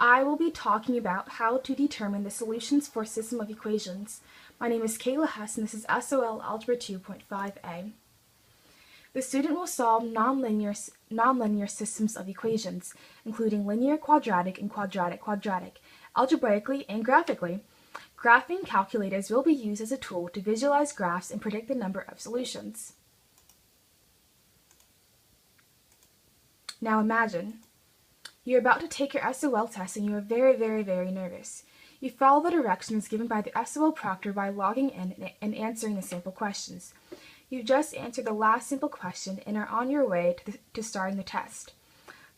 I will be talking about how to determine the solutions for a system of equations. My name is Kayla Hess and this is SOL Algebra 2.5a. The student will solve nonlinear systems of equations, including linear, quadratic, and quadratic-quadratic, algebraically and graphically. Graphing calculators will be used as a tool to visualize graphs and predict the number of solutions. Now imagine, you're about to take your SOL test and you are very nervous. You follow the directions given by the SOL proctor by logging in and answering the sample questions. You just answered the last simple question and are on your way to starting the test.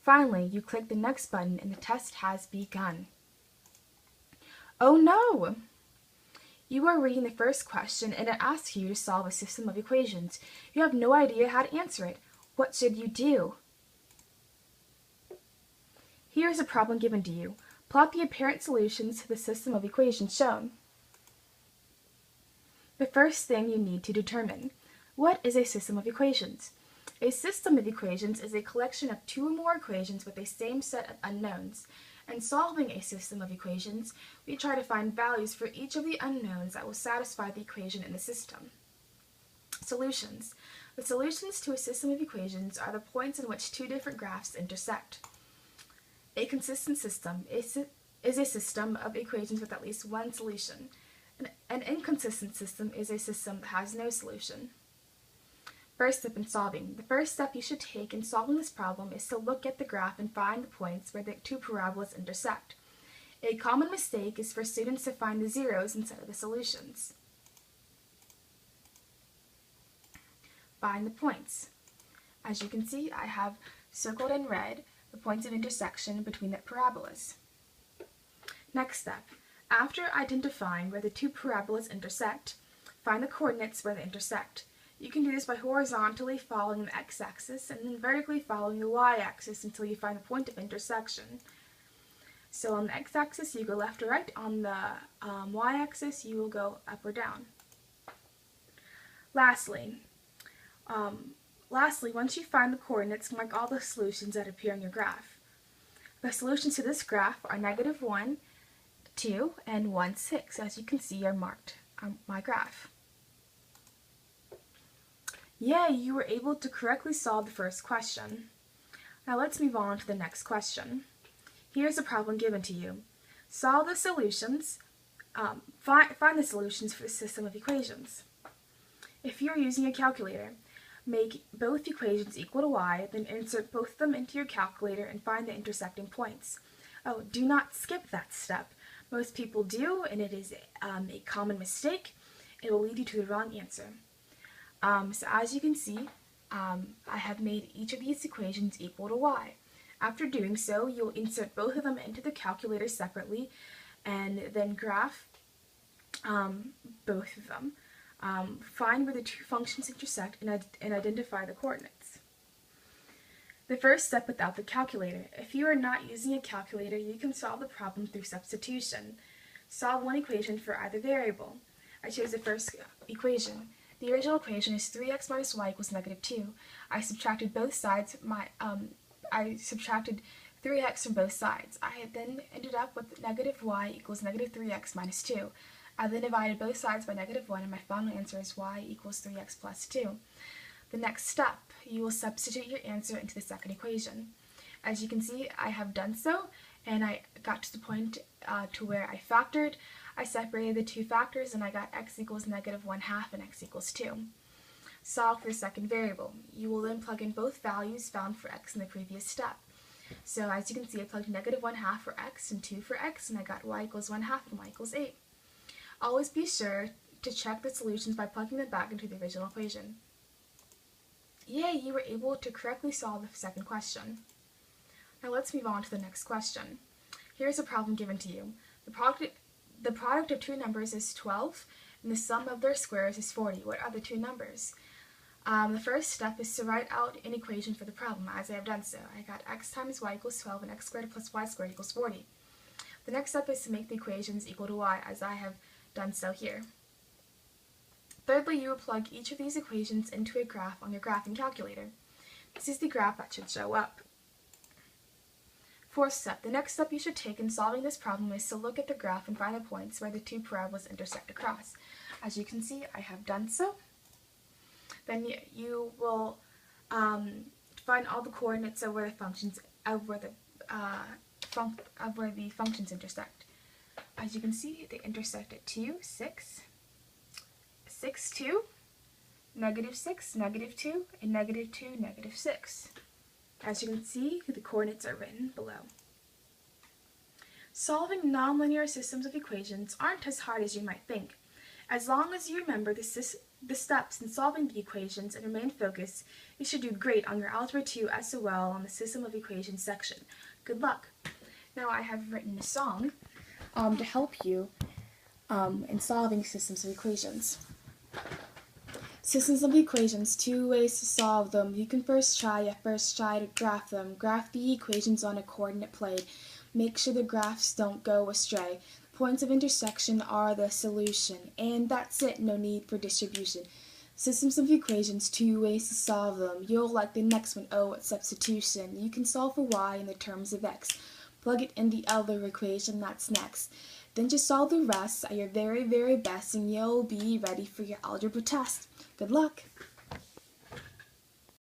Finally, you click the next button and the test has begun. Oh no! You are reading the first question and it asks you to solve a system of equations. You have no idea how to answer it. What should you do? Here is a problem given to you. Plot the apparent solutions to the system of equations shown. The first thing you need to determine: what is a system of equations? A system of equations is a collection of two or more equations with the same set of unknowns. In solving a system of equations, we try to find values for each of the unknowns that will satisfy the equation in the system. Solutions. The solutions to a system of equations are the points in which two different graphs intersect. A consistent system is a system of equations with at least one solution. An inconsistent system is a system that has no solution. First step in solving. The first step you should take in solving this problem is to look at the graph and find the points where the two parabolas intersect. A common mistake is for students to find the zeros instead of the solutions. Find the points. As you can see, I have circled in red the points of intersection between the parabolas. Next step. After identifying where the two parabolas intersect, find the coordinates where they intersect. You can do this by horizontally following the x-axis and then vertically following the y-axis until you find the point of intersection. So on the x-axis you go left or right, on the y-axis you will go up or down. Lastly, once you find the coordinates, mark all the solutions that appear on your graph. The solutions to this graph are -1, 2, and 1, 6, as you can see are marked on my graph. Yay, you were able to correctly solve the first question. Now let's move on to the next question. Here's a problem given to you. Solve the solutions, find the solutions for the system of equations. If you're using a calculator, make both equations equal to y, then insert both of them into your calculator and find the intersecting points. Oh, do not skip that step. Most people do, and it is a common mistake. It will lead you to the wrong answer. So as you can see, I have made each of these equations equal to y. After doing so, you'll insert both of them into the calculator separately and then graph both of them. Find where the two functions intersect and identify the coordinates. The first step without the calculator. If you are not using a calculator, you can solve the problem through substitution. Solve one equation for either variable. I chose the first equation. The original equation is 3x minus y equals -2. I subtracted both sides. I subtracted 3x from both sides. I then ended up with -y equals -3x minus 2. I then divided both sides by -1 and my final answer is y equals 3x plus 2. The next step, you will substitute your answer into the second equation. As you can see, I have done so, and I got to the point to where I factored. I separated the two factors and I got x equals -1/2 and x equals 2. Solve for the second variable. You will then plug in both values found for x in the previous step. So as you can see, I plugged -1/2 for x and 2 for x, and I got y equals 1/2 and y equals 8. Always be sure to check the solutions by plugging them back into the original equation. Yay, you were able to correctly solve the second question. Now let's move on to the next question. Here's a problem given to you. The product of two numbers is 12, and the sum of their squares is 40. What are the two numbers? The first step is to write out an equation for the problem, as I have done so. I got x times y equals 12 and x squared plus y squared equals 40. The next step is to make the equations equal to y, as I have done so here. Thirdly, you will plug each of these equations into a graph on your graphing calculator. This is the graph that should show up. Fourth step. The next step you should take in solving this problem is to look at the graph and find the points where the two parabolas intersect across. As you can see, I have done so. Then you will find all the coordinates of where the functions intersect. As you can see, they intersect at 2, 6, 6, 2, -6, -2, and -2, -6. As you can see, the coordinates are written below. Solving nonlinear systems of equations aren't as hard as you might think. As long as you remember the steps in solving the equations and remain focused, you should do great on your Algebra 2 SOL on the System of Equations section. Good luck! Now I have written a song to help you in solving systems of equations. Systems of equations, 2 ways to solve them. You can first try to graph them. Graph the equations on a coordinate plane. Make sure the graphs don't go astray. Points of intersection are the solution. And that's it, no need for distribution. Systems of equations, 2 ways to solve them. You'll like the next one, it's substitution. You can solve for y in the terms of x. Plug it in the other equation that's next. Then just solve the rest at your very, very best and you'll be ready for your algebra test. Good luck!